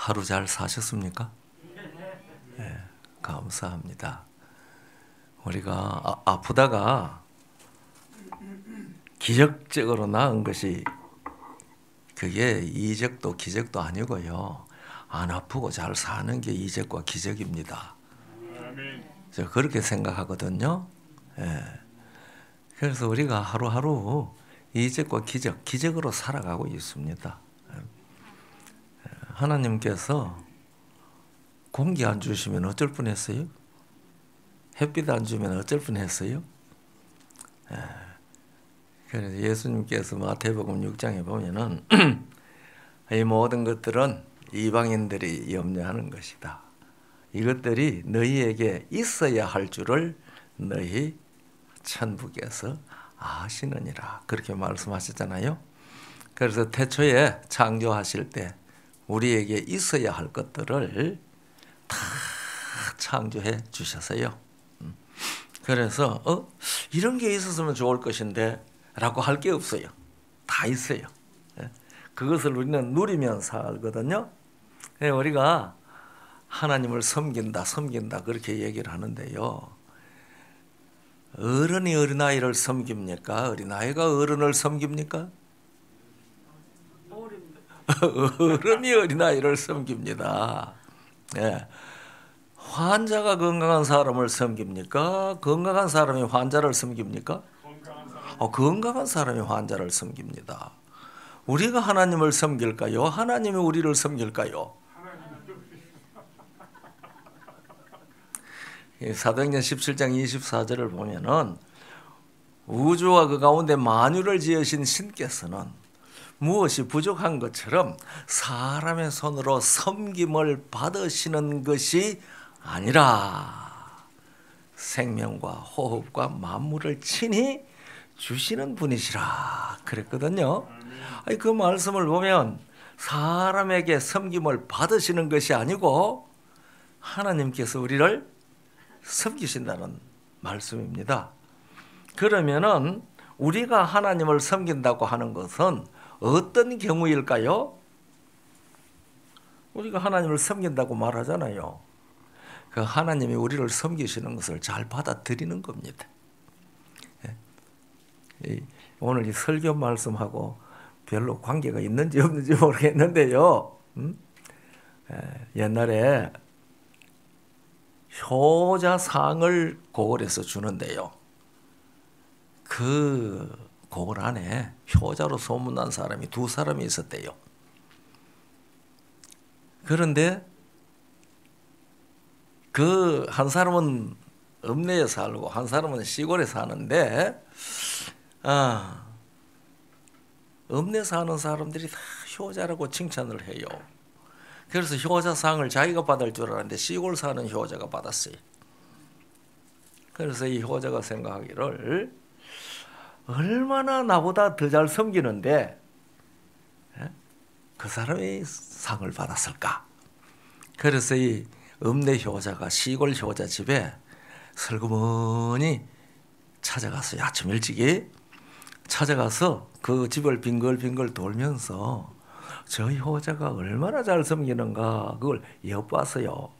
하루 잘 사셨습니까? 네, 감사합니다. 우리가 아프다가 기적적으로 나은 것이 그게 이적도 기적도 아니고요. 안 아프고 잘 사는 게 이적과 기적입니다. 제가 그렇게 생각하거든요. 예. 그래서 우리가 하루하루 이적과 기적으로 살아가고 있습니다. 하나님께서 공기 안 주시면 어쩔 뻔했어요? 햇빛 안 주면 어쩔 뻔했어요? 그래서 예수님께서 마태복음 6장에 보면은 이 모든 것들은 이방인들이 염려하는 것이다. 이것들이 너희에게 있어야 할 줄을 너희 천부께서 아시느니라. 그렇게 말씀하셨잖아요. 그래서 태초에 창조하실 때 우리에게 있어야 할 것들을 다 창조해 주셨어요. 그래서 이런 게 있었으면 좋을 것인데 라고 할 게 없어요. 다 있어요. 그것을 우리는 누리면서 살거든요. 우리가 하나님을 섬긴다 그렇게 얘기를 하는데요. 어른이 어린아이를 섬깁니까? 어린아이가 어른을 섬깁니까? 어른이 어린아이를 섬깁니다. 예. 환자가 건강한 사람을 섬깁니까? 건강한 사람이 환자를 섬깁니까? 건강한 사람이 환자를 섬깁니다. 우리가 하나님을 섬길까요? 하나님이 우리를 섬길까요? 사도행전 17장 24절을 보면은 우주와 그 가운데 만유를 지으신 신께서는 무엇이 부족한 것처럼 사람의 손으로 섬김을 받으시는 것이 아니라 생명과 호흡과 만물을 친히 주시는 분이시라 그랬거든요. 그 말씀을 보면 사람에게 섬김을 받으시는 것이 아니고 하나님께서 우리를 섬기신다는 말씀입니다. 그러면은 우리가 하나님을 섬긴다고 하는 것은 어떤 경우일까요? 우리가 하나님을 섬긴다고 말하잖아요. 그 하나님이 우리를 섬기시는 것을 잘 받아들이는 겁니다. 오늘 이 설교 말씀하고 별로 관계가 있는지 없는지 모르겠는데요. 옛날에 효자상을 고을에서 주는데요. 그 고을 안에 효자로 소문난 사람이 두 사람이 있었대요. 그런데 그 한 사람은 읍내에 살고 한 사람은 시골에 사는데 읍내 사는 사람들이 다 효자라고 칭찬을 해요. 그래서 효자상을 자기가 받을 줄 알았는데 시골 사는 효자가 받았어요. 그래서 이 효자가 생각하기를 얼마나 나보다 더 잘 섬기는데 그 사람이 상을 받았을까? 그래서 이 읍내 효자가 시골 효자 집에 슬그머니 찾아갔어요. 아침 일찍이 찾아가서 그 집을 빙글빙글 돌면서 저 효자가 얼마나 잘 섬기는가 그걸 엿봤어요.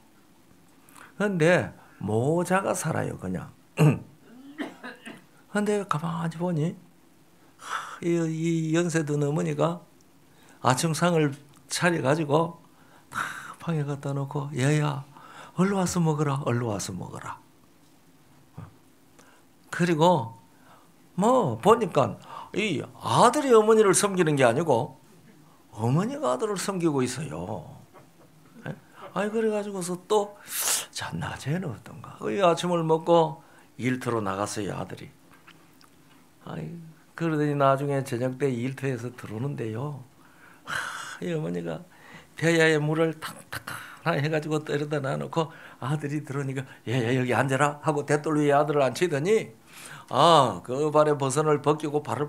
그런데 모자가 살아요 그냥. 그런데 가만히 보니 이 연세든 어머니가 아침상을 차려가지고 다 방에 갖다 놓고 얘야 얼른 와서 먹어라 얼른 와서 먹어라. 그리고 뭐 보니까 이 아들이 어머니를 섬기는 게 아니고 어머니가 아들을 섬기고 있어요. 그래가지고서 또 자 낮에는 어떤가? 아침을 먹고 일터로 나갔어요 아들이. 그러더니 나중에 저녁 때 일터에서 들어오는데요. 이 어머니가 벼야에 물을 탁탁 해가지고 떨어다 놔놓고 아들이 들어오니까 얘 여기 앉아라 하고 대돌 위에 아들을 앉히더니 그 발에 버선을 벗기고 발을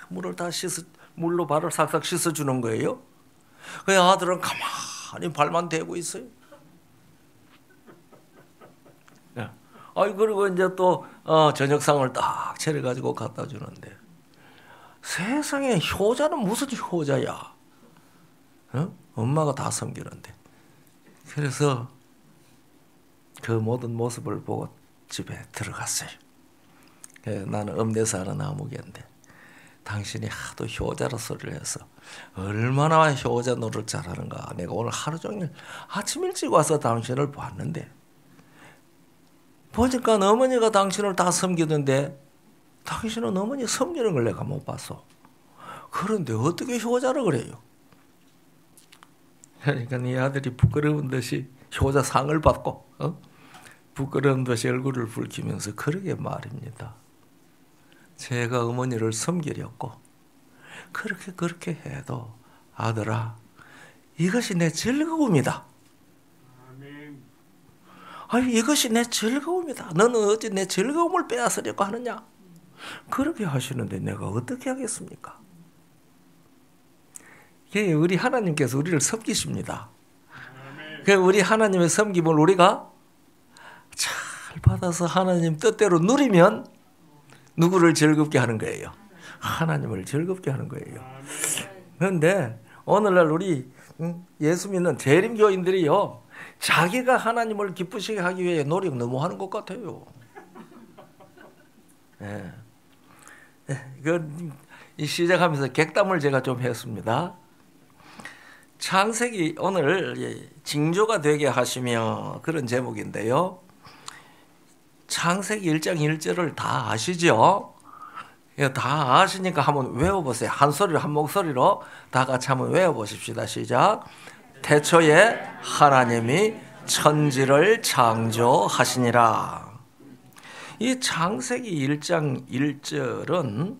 물을 다 물로 발을 싹싹 씻어주는 거예요. 그 아들은 가만히 발만 대고 있어요. 그리고 이제 또 저녁상을 딱 차려가지고 갖다 주는데 세상에 효자는 무슨 효자야? 엄마가 다 섬기는데 그래서 그 모든 모습을 보고 집에 들어갔어요. 나는 읍내에서 사는 아무개인데 당신이 하도 효자로 소리를 해서 얼마나 효자 노릇 잘하는가. 내가 오늘 하루 종일 아침 일찍 와서 당신을 봤는데 보니까 어머니가 당신을 다 섬기던데 당신은 어머니 섬기는 걸 내가 못 봤어. 그런데 어떻게 효자라 그래요? 그러니까 네 아들이 부끄러운 듯이 효자상을 받고 부끄러운 듯이 얼굴을 붉히면서 그러게 말입니다. 제가 어머니를 섬기려고 그렇게 해도 아들아 이것이 내 즐거움이다. 아니 이것이 내 즐거움이다. 너는 어찌 내 즐거움을 빼앗으려고 하느냐. 그렇게 하시는데 내가 어떻게 하겠습니까? 우리 하나님께서 우리를 섬기십니다. 우리 하나님의 섬김을 우리가 잘 받아서 하나님 뜻대로 누리면 누구를 즐겁게 하는 거예요? 하나님을 즐겁게 하는 거예요. 그런데 오늘날 우리 예수 믿는 재림교인들이요, 자기가 하나님을 기쁘시게 하기 위해 노력 너무 하는 것 같아요. 예. 시작하면서 객담을 제가 좀 했습니다. 창세기 오늘 징조가 되게 하시며 그런 제목인데요. 창세기 1장 1절을 다 아시죠? 다 아시니까 한번 외워보세요. 한 소리로 한 목소리로 다 같이 한번 외워보십시다. 시작. 태초에 하나님이 천지를 창조하시니라. 이 창세기 1장 1절은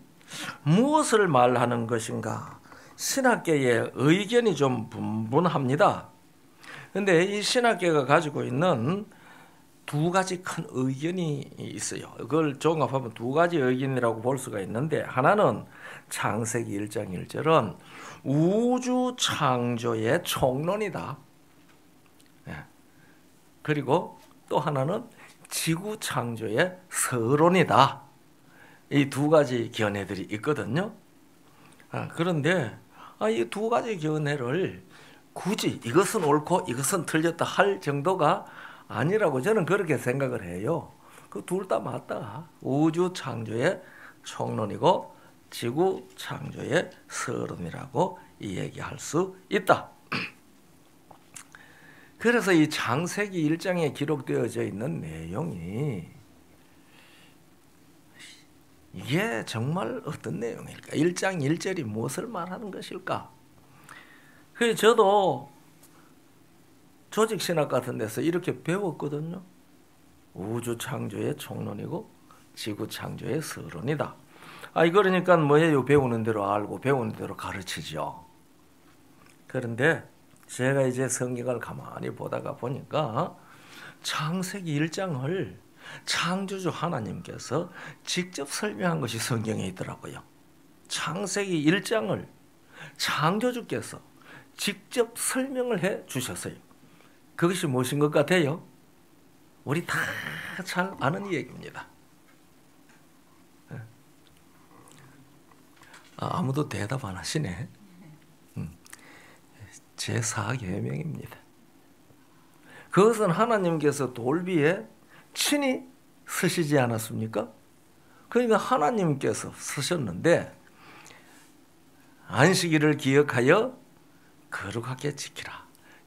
무엇을 말하는 것인가? 신학계의 의견이 좀 분분합니다. 그런데 이 신학계가 가지고 있는 두 가지 큰 의견이 있어요. 그걸 종합하면 두 가지 의견이라고 볼 수가 있는데, 하나는 창세기 1장 1절은 우주 창조의 총론이다. 그리고 또 하나는 지구 창조의 서론이다. 이 두 가지 견해들이 있거든요. 그런데 이 두 가지 견해를 굳이 이것은 옳고 이것은 틀렸다 할 정도가 아니라고 저는 그렇게 생각을 해요. 그 둘 다 맞다. 우주 창조의 총론이고 지구 창조의 서론이라고 이야기할 수 있다. 그래서 이 창세기 1장에 기록되어져 있는 내용이 이게 정말 어떤 내용일까? 1장 1절이 무엇을 말하는 것일까? 그래서 저도 조직신학 같은 데서 이렇게 배웠거든요. 우주 창조의 총론이고 지구 창조의 서론이다. 그러니까 뭐예요? 배우는 대로 알고 배우는 대로 가르치죠. 그런데 제가 이제 성경을 가만히 보다가 보니까 창세기 1장을 창조주 하나님께서 직접 설명한 것이 성경에 있더라고요. 창세기 1장을 창조주께서 직접 설명을 해 주셨어요. 그것이 무엇인 것 같아요? 우리 다 잘 아는 얘기입니다. 아무도 대답 안 하시네. 제4계명입니다. 그것은 하나님께서 돌비에 친히 쓰시지 않았습니까? 그러니까 하나님께서 쓰셨는데 안식일을 기억하여 거룩하게 지키라.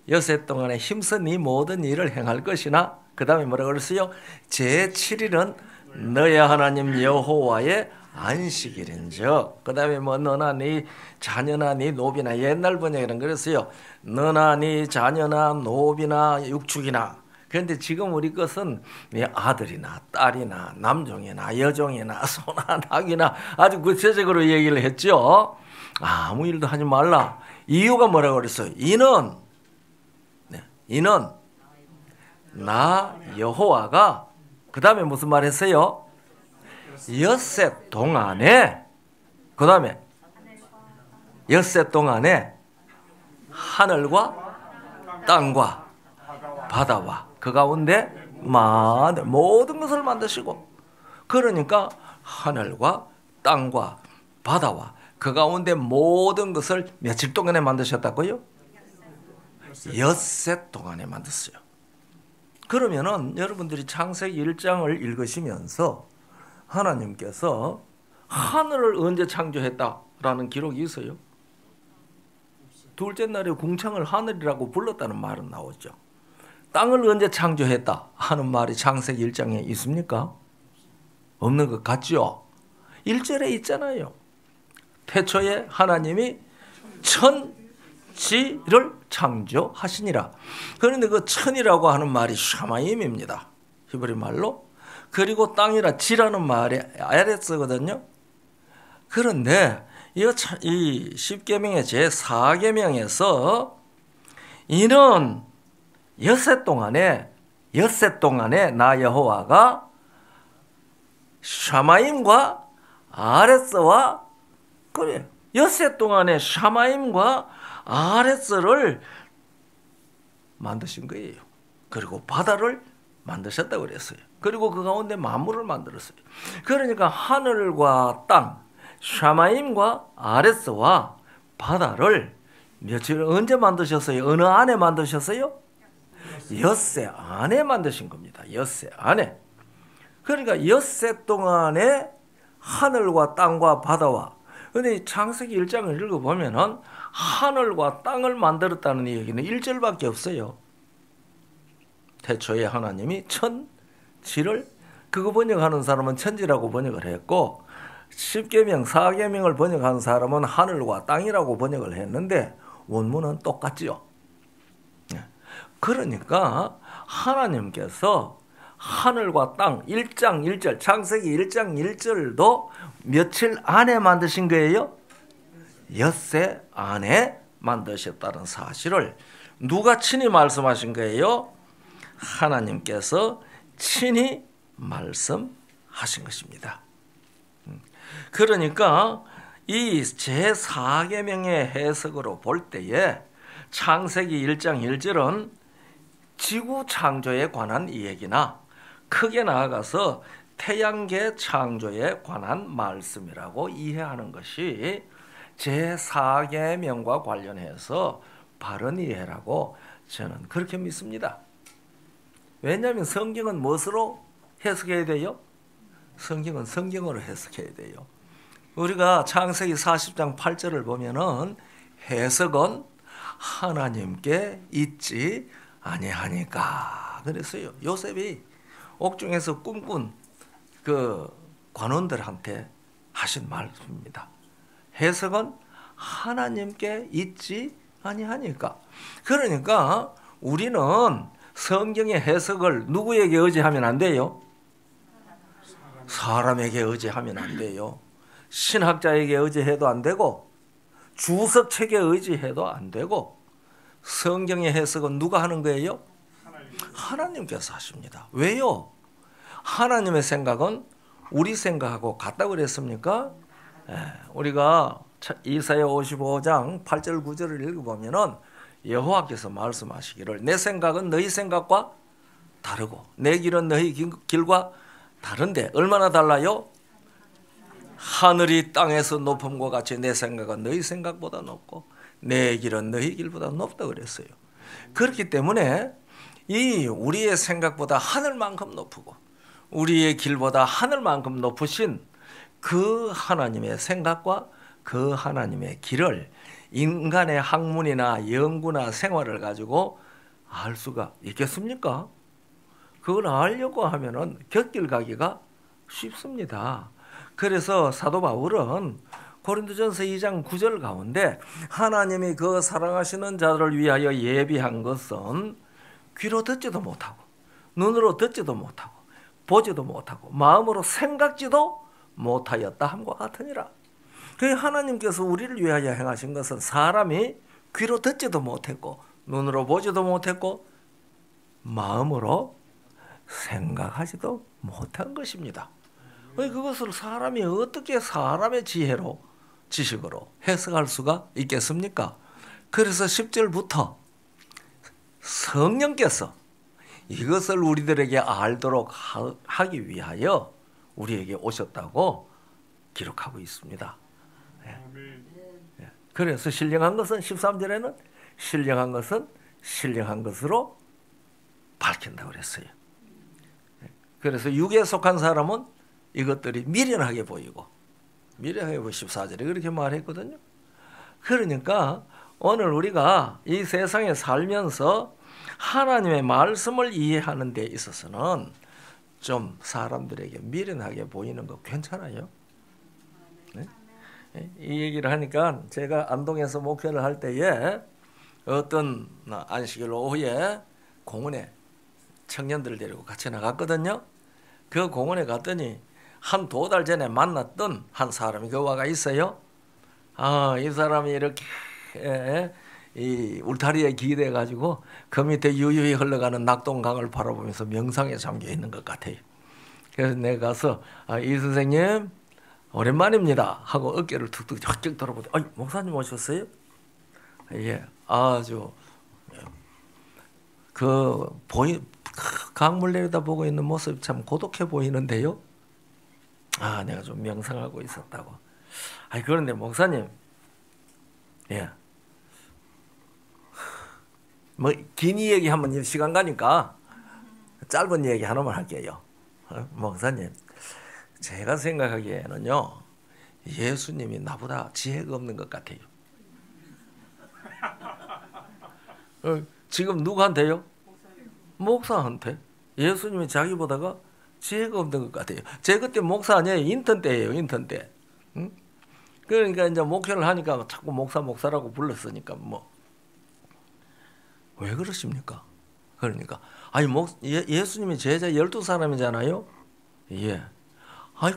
여섯 동안에 힘써 네 모든 일을 행할 것이나, 그 다음에 뭐라고 그랬어요? 제7일은 너의 하나님 여호와의 안식일인즉, 그 다음에 뭐 너나 네 자녀나 네 노비나, 옛날 번역에는 그랬어요. 너나 네 자녀나 노비나 육축이나. 그런데 지금 우리 것은 네 아들이나 딸이나 남종이나 여종이나 소나 낙이나 아주 구체적으로 얘기를 했죠. 아무 일도 하지 말라. 이유가 뭐라고 그랬어요? 이는 나 여호와가, 그 다음에 무슨 말 했어요? 엿새 동안에, 그 다음에 엿새 동안에 하늘과 땅과 바다와 그 가운데 모든 것을 만드시고, 그러니까 하늘과 땅과 바다와 그 가운데 모든 것을 며칠 동안에 만드셨다고요? 엿새 동안에 만들었어요. 그러면은 여러분들이 창세기 1장을 읽으시면서 하나님께서 하늘을 언제 창조했다라는 기록이 있어요? 둘째 날에 궁창을 하늘이라고 불렀다는 말은 나오죠. 땅을 언제 창조했다 하는 말이 창세기 1장에 있습니까? 없는 것 같죠? 1절에 있잖아요. 태초에 하나님이 천지를 창조하시니라. 그런데 그 천이라고 하는 말이 샤마임입니다. 히브리 말로. 그리고 땅이라 지라는 말이 아레스거든요. 그런데 이 십계명의 제4계명에서 이는 엿새 동안에 나 여호와가 샤마임과 아레스와 그래 엿새 동안에 샤마임과 아레스를 만드신 거예요. 그리고 바다를 만드셨다고 그랬어요. 그리고 그 가운데 만물을 만들었어요. 그러니까 하늘과 땅, 샤마임과 아레스와 바다를 며칠 언제 만드셨어요? 어느 안에 만드셨어요? 엿새 안에 만드신 겁니다. 엿새 안에. 그러니까 엿새 동안에 하늘과 땅과 바다와 근데 창세기 1장을 읽어보면은 하늘과 땅을 만들었다는 얘기는 1절밖에 없어요. 태초에 하나님이 천지를 그거 번역하는 사람은 천지라고 번역을 했고 10계명 4계명을 번역하는 사람은 하늘과 땅이라고 번역을 했는데 원문은 똑같죠. 그러니까 하나님께서 하늘과 땅 1장 1절 창세기 1장 1절도 며칠 안에 만드신 거예요? 엿새 안에 만드셨다는 사실을 누가 친히 말씀하신 거예요? 하나님께서 친히 말씀하신 것입니다. 그러니까 이 제4계명의 해석으로 볼 때에 창세기 1장 1절은 지구 창조에 관한 이야기나 크게 나아가서 태양계 창조에 관한 말씀이라고 이해하는 것이 제4계명과 관련해서 바른 이해라고 저는 그렇게 믿습니다. 왜냐하면 성경은 무엇으로 해석해야 돼요? 성경은 성경으로 해석해야 돼요. 우리가 창세기 40장 8절을 보면은 해석은 하나님께 있지 아니하니까 그랬어요. 요셉이 옥중에서 꿈꾼 그 관원들한테 하신 말씀입니다. 해석은 하나님께 있지 아니하니까. 그러니까 우리는 성경의 해석을 누구에게 의지하면 안 돼요? 사람에게 의지하면 안 돼요. 신학자에게 의지해도 안 되고 주석책에 의지해도 안 되고 성경의 해석은 누가 하는 거예요? 하나님께서 하십니다. 왜요? 하나님의 생각은 우리 생각하고 같다고 그랬습니까? 우리가 이사야 55장 8절 9절을 읽어보면은 여호와께서 말씀하시기를 내 생각은 너희 생각과 다르고 내 길은 너희 길과 다른데 얼마나 달라요? 하늘이 땅에서 높음과 같이 내 생각은 너희 생각보다 높고 내 길은 너희 길보다 높다 그랬어요. 그렇기 때문에 이 우리의 생각보다 하늘만큼 높고 우리의 길보다 하늘만큼 높으신 그 하나님의 생각과 그 하나님의 길을 인간의 학문이나 연구나 생활을 가지고 알 수가 있겠습니까? 그걸 알려고 하면은 곁길 가기가 쉽습니다. 그래서 사도 바울은 고린도전서 2장 9절 가운데 하나님이 그 사랑하시는 자들을 위하여 예비한 것은 귀로 듣지도 못하고 눈으로 듣지도 못하고 보지도 못하고 마음으로 생각지도 못하였다 함과 같으니라. 그 하나님께서 우리를 위하여 행하신 것은 사람이 귀로 듣지도 못했고 눈으로 보지도 못했고 마음으로 생각하지도 못한 것입니다. 그것을 사람이 어떻게 사람의 지혜로 지식으로 해석할 수가 있겠습니까? 그래서 10절부터 성령께서 이것을 우리들에게 알도록 하기 위하여 우리에게 오셨다고 기록하고 있습니다. 그래서 신령한 것은 13절에는 신령한 것은 신령한 것으로 밝힌다고 그랬어요. 그래서 육에 속한 사람은 이것들이 미련하게 보이고, 미련하게 보이고 14절에 그렇게 말했거든요. 그러니까 오늘 우리가 이 세상에 살면서 하나님의 말씀을 이해하는 데 있어서는 좀 사람들에게 미련하게 보이는 거 괜찮아요? 네? 이 얘기를 하니까 제가 안동에서 목회를 할 때에 어떤 안식일 오후에 공원에 청년들을 데리고 같이 나갔거든요. 그 공원에 갔더니 한 2달 전에 만났던 한 사람이 그 와가 있어요. 이 사람이 이렇게 이 울타리에 기대 가지고 그 밑에 유유히 흘러가는 낙동강을 바라보면서 명상에 잠겨 있는 것 같아요. 그래서 내가 가서 이 선생님 오랜만입니다 하고 어깨를 툭툭 쩍쩍 돌아보더니 목사님 오셨어요? 예, 아주 강물 내려다 보고 있는 모습이 참 고독해 보이는데요. 내가 좀 명상하고 있었다고. 그런데 목사님, 예, 뭐 긴 이야기 하면 시간 가니까 짧은 얘기 하나만 할게요. 목사님, 제가 생각하기에는요, 예수님이 나보다 지혜가 없는 것 같아요. 지금 누구한테요? 목사한테. 예수님이 자기보다가 지혜가 없는 것 같아요. 제 그때 목사 아니에요. 인턴 때예요. 인턴 때. 응? 그러니까 이제 목회를 하니까 자꾸 목사라고 불렀으니까 뭐. 왜 그러십니까? 그러니까 예수님이 제자 12사람이잖아요. 예.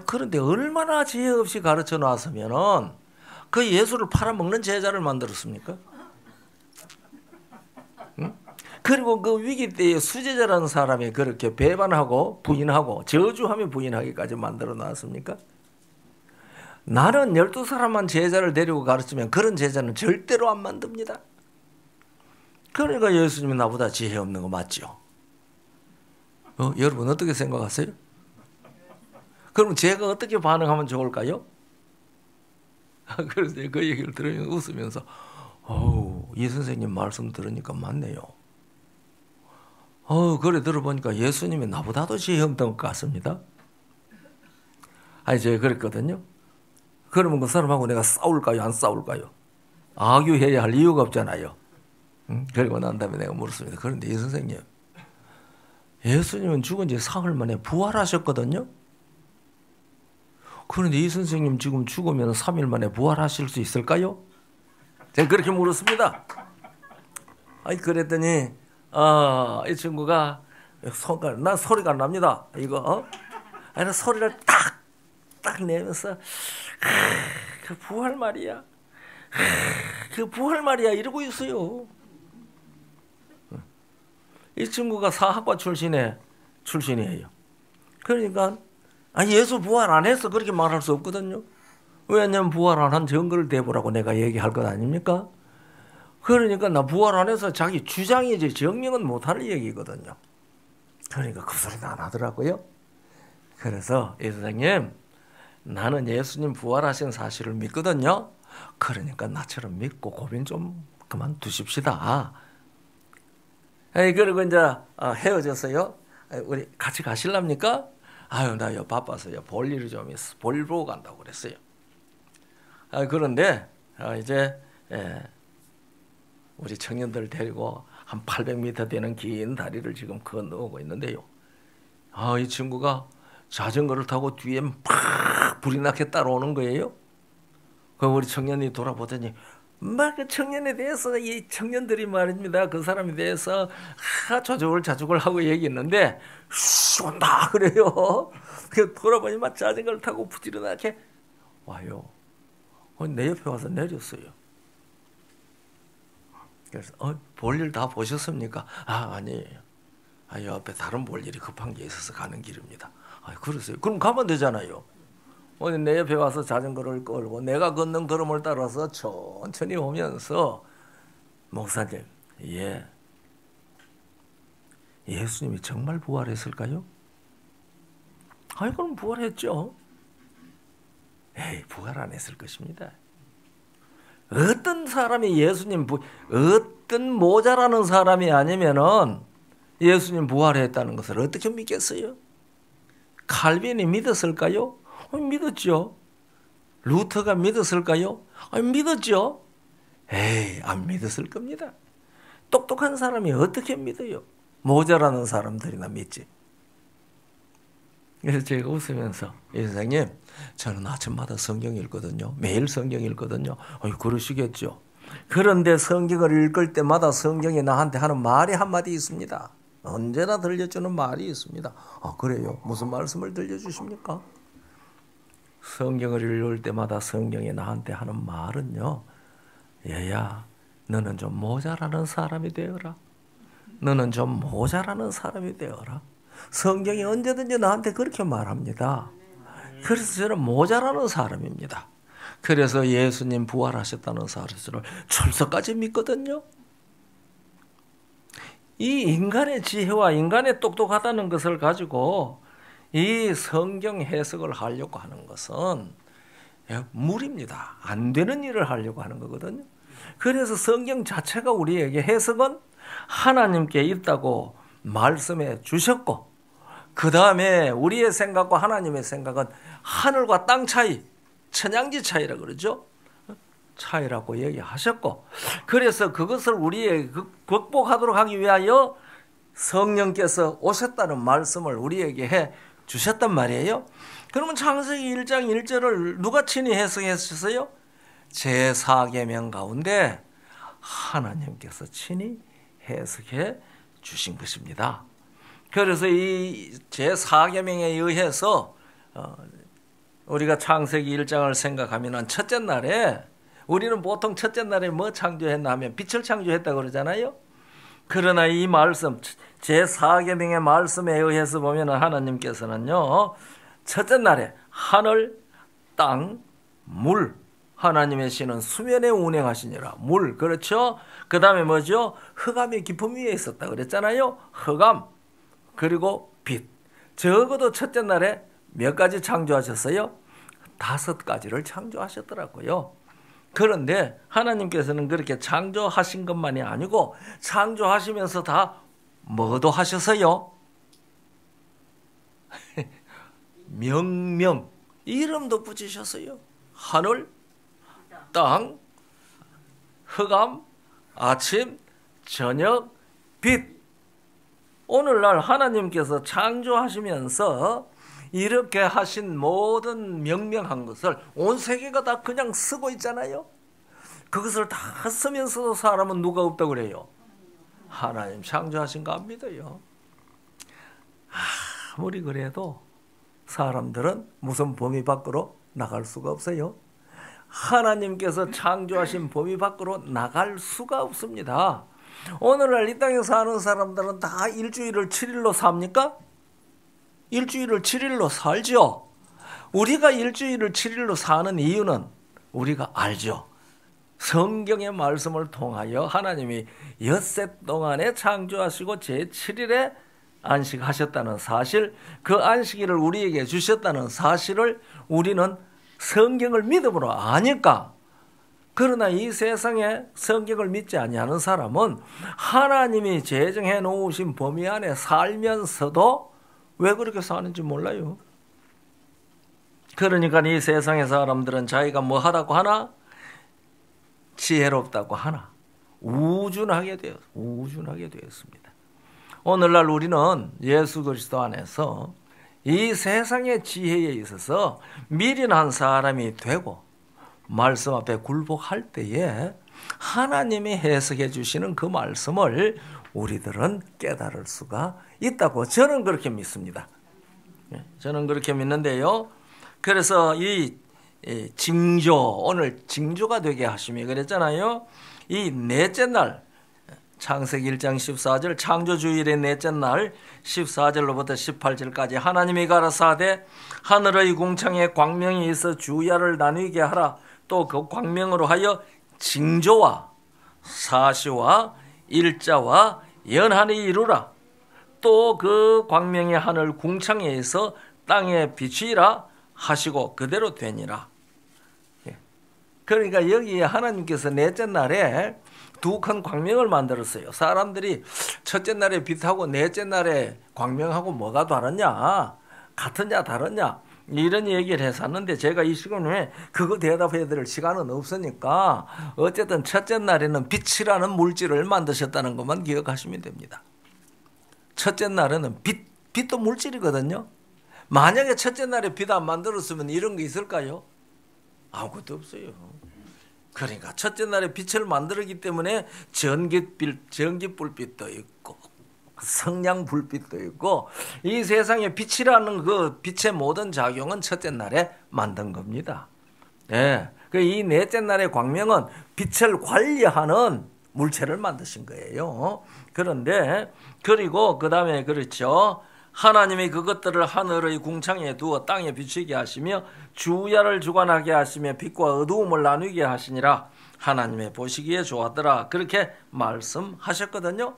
그런데 얼마나 지혜 없이 가르쳐 놨으면은 그 예수를 팔아먹는 제자를 만들었습니까? 응? 그리고 그 위기 때에 수제자라는 사람이 그렇게 배반하고 부인하고 저주하며 부인하기까지 만들어 놨습니까? 나는 12사람만 제자를 데리고 가르치면 그런 제자는 절대로 안 만듭니다. 그러니까 예수님이 나보다 지혜 없는 거 맞죠? 여러분 어떻게 생각하세요? 그럼 제가 어떻게 반응하면 좋을까요? 그래서 그 얘기를 들으면 웃으면서 이 선생님 말씀 들으니까 맞네요. 그래 들어보니까 예수님이 나보다도 지혜 없는 것 같습니다. 제가 그랬거든요. 그러면 그 사람하고 내가 싸울까요? 안 싸울까요? 악유해야 할 이유가 없잖아요. 그리고 난 다음에 내가 물었습니다. 그런데 이 선생님, 예수님은 죽은 지 사흘 만에 부활하셨거든요. 그런데 이 선생님 지금 죽으면 3일 만에 부활하실 수 있을까요? 제가 그렇게 물었습니다. 그랬더니 이 친구가 난 소리가 안 납니다. 이거 소리를 딱 내면서 그 부활 말이야. 그 부활 말이야 이러고 있어요. 이 친구가 사학과 출신이에요. 그러니까 예수 부활 안 했어 그렇게 말할 수 없거든요. 왜냐하면 부활 안 한 증거를 대보라고 내가 얘기할 것 아닙니까? 그러니까 나 부활 안 해서 자기 주장이지 증명은 못할 얘기거든요. 그러니까 그 소리도 안 하더라고요. 그래서 이 선생님, 나는 예수님 부활하신 사실을 믿거든요. 그러니까 나처럼 믿고 고민 좀 그만두십시다. 그리고 이제 헤어졌어요. 우리 같이 가실랍니까? 나요 바빠서요. 볼 일이 좀 있어. 볼 보고 간다고 그랬어요. 그런데 이제 우리 청년들 데리고 한 800m 되는 긴 다리를 지금 건너오고 있는데요. 이 친구가 자전거를 타고 뒤에 팍 불이 나게 따라오는 거예요. 그 우리 청년이 돌아보더니 막 그 청년에 대해서 이 청년들이 말입니다. 그 사람에 대해서 좌죽을 하고 얘기했는데 온다 그래요. 그 돌아보니 막 자전거를 타고 부지런하게 와요. 내 옆에 와서 내렸어요. 그래서 볼일 다 보셨습니까? 아니에요. 옆에 다른 볼 일이 급한 게 있어서 가는 길입니다. 그러세요. 그럼 가면 되잖아요. 내 옆에 와서 자전거를 끌고 내가 걷는 걸음을 따라서 천천히 오면서 목사님, 예수님이 정말 부활했을까요? 그럼 부활했죠. 부활 안 했을 것입니다. 어떤 사람이 어떤 모자라는 사람이 아니면은 예수님 부활했다는 것을 어떻게 믿겠어요? 칼빈이 믿었을까요? 믿었죠. 루터가 믿었을까요? 믿었죠. 에이, 안 믿었을 겁니다. 똑똑한 사람이 어떻게 믿어요? 모자라는 사람들이나 믿지. 그래서 제가 웃으면서 선생님, 저는 아침마다 성경 읽거든요. 매일 성경 읽거든요. 그러시겠죠. 그런데 성경을 읽을 때마다 성경이 나한테 하는 말이 한마디 있습니다. 언제나 들려주는 말이 있습니다. 그래요? 무슨 말씀을 들려주십니까? 성경을 읽을 때마다 성경이 나한테 하는 말은요. 얘야, 너는 좀 모자라는 사람이 되어라. 너는 좀 모자라는 사람이 되어라. 성경이 언제든지 나한테 그렇게 말합니다. 그래서 저는 모자라는 사람입니다. 그래서 예수님 부활하셨다는 사실을 출석까지 믿거든요. 이 인간의 지혜와 인간의 똑똑하다는 것을 가지고 이 성경 해석을 하려고 하는 것은 무리입니다. 안 되는 일을 하려고 하는 거거든요. 그래서 성경 자체가 우리에게 해석은 하나님께 있다고 말씀해 주셨고, 그 다음에 우리의 생각과 하나님의 생각은 하늘과 땅 차이, 천양지 차이라 그러죠. 차이라고 얘기하셨고, 그래서 그것을 우리에게 극복하도록 하기 위하여 성령께서 오셨다는 말씀을 우리에게 해 주셨단 말이에요. 그러면 창세기 1장 1절을 누가 친히 해석했어요? 제4계명 가운데 하나님께서 친히 해석해 주신 것입니다. 그래서 이 제4계명에 의해서 우리가 창세기 1장을 생각하면 첫째 날에, 우리는 보통 첫째 날에 뭐 창조했나 하면 빛을 창조했다고 그러잖아요. 그러나 이 말씀, 제4계명의 말씀에 의해서 보면 하나님께서는요, 첫째 날에 하늘, 땅, 물, 하나님의 신은 수면에 운행하시니라. 물, 그렇죠? 그 다음에 뭐죠? 흑암이 깊음 위에 있었다 그랬잖아요. 흑암, 그리고 빛. 적어도 첫째 날에 몇 가지 창조하셨어요? 5가지를 창조하셨더라고요. 그런데 하나님께서는 그렇게 창조하신 것만이 아니고 창조하시면서 다 뭐도 하셨어요? 명명, 이름도 붙이셨어요. 하늘, 땅, 흑암, 아침, 저녁, 빛. 오늘날 하나님께서 창조하시면서 이렇게 하신 모든 명명한 것을 온 세계가 다 그냥 쓰고 있잖아요. 그것을 다 쓰면서도 사람은 누가 없다고 그래요? 하나님 창조하신 거 안 믿어요. 아무리 그래도 사람들은 무슨 범위 밖으로 나갈 수가 없어요. 하나님께서 창조하신 범위 밖으로 나갈 수가 없습니다. 오늘날 이 땅에 사는 사람들은 다 일주일을 7일로 삽니까? 일주일을 7일로 살죠. 우리가 일주일을 7일로 사는 이유는 우리가 알죠. 성경의 말씀을 통하여 하나님이 엿새 동안에 창조하시고 제7일에 안식하셨다는 사실, 그 안식일을 우리에게 주셨다는 사실을 우리는 성경을 믿음으로 아니까. 그러나 이 세상에 성경을 믿지 아니하는 사람은 하나님이 제정해 놓으신 범위 안에 살면서도 왜 그렇게 사는지 몰라요. 그러니까 이 세상의 사람들은 자기가 뭐 하다고 하나? 지혜롭다고 하나? 우준하게 되었습니다. 오늘날 우리는 예수 그리스도 안에서 이 세상의 지혜에 있어서 미련한 사람이 되고 말씀 앞에 굴복할 때에 하나님이 해석해 주시는 그 말씀을 우리들은 깨달을 수가 있다고 저는 그렇게 믿습니다. 저는 그렇게 믿는데요. 그래서 이 징조, 오늘 징조가 되게 하심이 그랬잖아요. 이 넷째 날, 창세기 1장 14절, 창조주일의 넷째 날 14절로부터 18절까지 하나님이 가라사대 하늘의 궁창에 광명이 있어 주야를 나누게 하라. 또 그 광명으로 하여 징조와 사시와 일자와 연한이 이루라. 또 그 광명이 하늘 궁창에 있어 땅에 비추이라 하시고 그대로 되니라. 그러니까 여기 하나님께서 넷째 날에 두 큰 광명을 만들었어요. 사람들이 첫째 날에 빛하고 넷째 날에 광명하고 뭐가 다르냐? 같으냐 다르냐? 이런 얘기를 했었는데 제가 이 시간에 그거 대답해야 될 시간은 없으니까 어쨌든 첫째 날에는 빛이라는 물질을 만드셨다는 것만 기억하시면 됩니다. 첫째 날에는 빛도 물질이거든요. 만약에 첫째 날에 빛 안 만들었으면 이런 게 있을까요? 아무것도 없어요. 그러니까 첫째 날에 빛을 만들었기 때문에 전기불빛도 있고 성냥불빛도 있고 이 세상에 빛이라는 그 빛의 모든 작용은 첫째 날에 만든 겁니다. 예. 이 넷째 날의 광명은 빛을 관리하는 물체를 만드신 거예요. 그런데 그리고 그 다음에 그렇죠. 하나님이 그것들을 하늘의 궁창에 두어 땅에 비추게 하시며 주야를 주관하게 하시며 빛과 어두움을 나누게 하시니라. 하나님의 보시기에 좋았더라. 그렇게 말씀하셨거든요.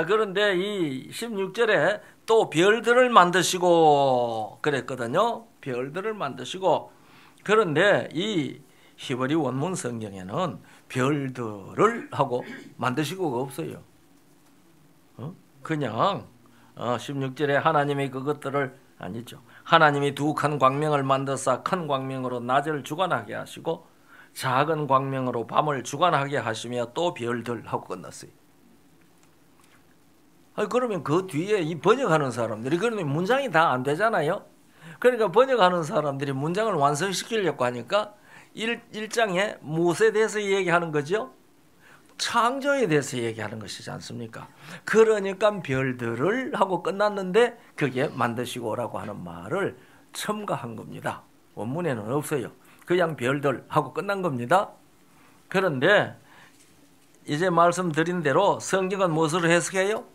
그런데 이 16절에 또 별들을 만드시고 그랬거든요. 별들을 만드시고. 그런데 이 히브리 원문 성경에는 별들을 하고 만드시고가 없어요. 그냥 16절에 하나님이 그것들을 아니죠. 하나님이 두 큰 광명을 만드사 큰 광명으로 낮을 주관하게 하시고 작은 광명으로 밤을 주관하게 하시며 또 별들 하고 끝났어요. 그러면 그 뒤에 이 번역하는 사람들이 그러면 문장이 다 안 되잖아요. 그러니까 번역하는 사람들이 문장을 완성시키려고 하니까 1장에 무엇에 대해서 얘기하는 거죠? 창조에 대해서 얘기하는 것이지 않습니까? 그러니까 별들을 하고 끝났는데 그게 만드시고라고 하는 말을 첨가한 겁니다. 원문에는 없어요. 그냥 별들 하고 끝난 겁니다. 그런데 이제 말씀드린 대로 성경은 무엇으로 해석해요?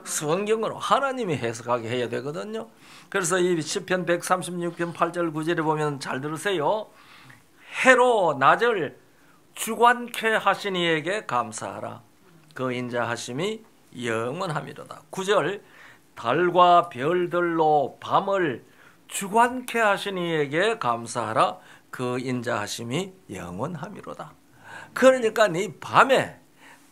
성경으로 하나님이 해석하게 해야 되거든요. 그래서 이 시편 136편 8절 9절에 보면 잘 들으세요. 해로 낮을 주관케 하신 이에게 감사하라. 그 인자하심이 영원함이로다. 9절 달과 별들로 밤을 주관케 하신 이에게 감사하라. 그 인자하심이 영원함이로다. 그러니까 이 밤에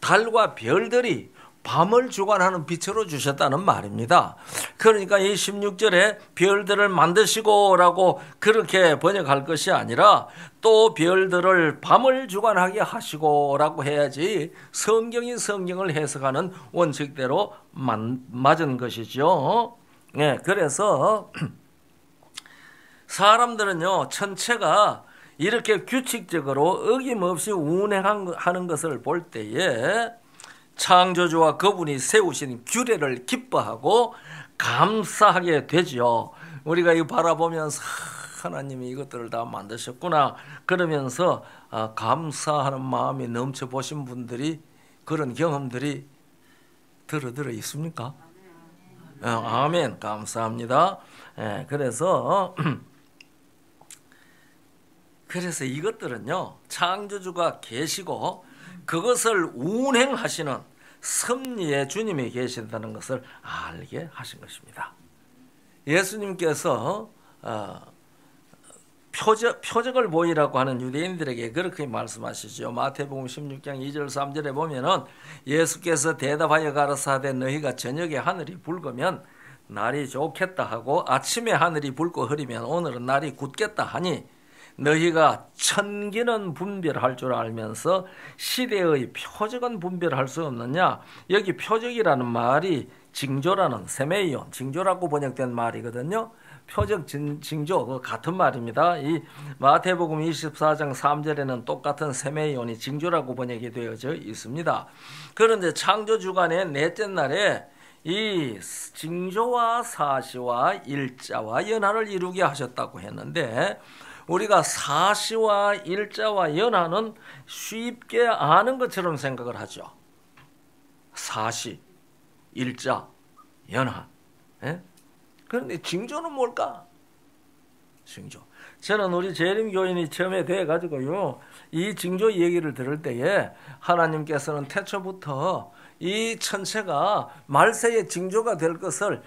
달과 별들이 밤을 주관하는 빛으로 주셨다는 말입니다. 그러니까 이 16절에 별들을 만드시고라고 그렇게 번역할 것이 아니라 또 별들을 밤을 주관하게 하시고라고 해야지 성경이 성경을 해석하는 원칙대로 맞은 것이죠. 네, 그래서 사람들은요 천체가 이렇게 규칙적으로 어김없이 운행하는 것을 볼 때에 창조주와 그분이 세우신 규례를 기뻐하고 감사하게 되죠. 우리가 이거 바라보면서 하나님이 이것들을 다 만드셨구나 그러면서 감사하는 마음이 넘쳐보신 분들이 그런 경험들이 들어 있습니까? 아멘. 감사합니다. 그래서 이것들은요 창조주가 계시고 그것을 운행하시는 섭리의 주님이 계신다는 것을 알게 하신 것입니다. 예수님께서 표적을 보이라고 하는 유대인들에게 그렇게 말씀하시죠. 마태복음 16장 2절 3절에 보면은 예수께서 대답하여 가라사대 너희가 저녁에 하늘이 붉으면 날이 좋겠다 하고 아침에 하늘이 붉고 흐리면 오늘은 날이 굳겠다 하니 너희가 천기는 분별할 줄 알면서 시대의 표적은 분별할 수 없느냐. 여기 표적이라는 말이 징조라는 세메이온, 징조라고 번역된 말이거든요. 표적, 징조 같은 말입니다. 이 마태복음 24장 3절에는 똑같은 세메이온이 징조라고 번역이 되어져 있습니다. 그런데 창조주간의 넷째 날에 이 징조와 사시와 일자와 연하를 이루게 하셨다고 했는데 우리가 사시와 일자와 연하는 쉽게 아는 것처럼 생각을 하죠. 사시, 일자, 연하. 그런데 징조는 뭘까? 징조. 저는 우리 재림교인이 처음에 돼가지고요. 이 징조 얘기를 들을 때에 하나님께서는 태초부터 이 천체가 말세의 징조가 될 것을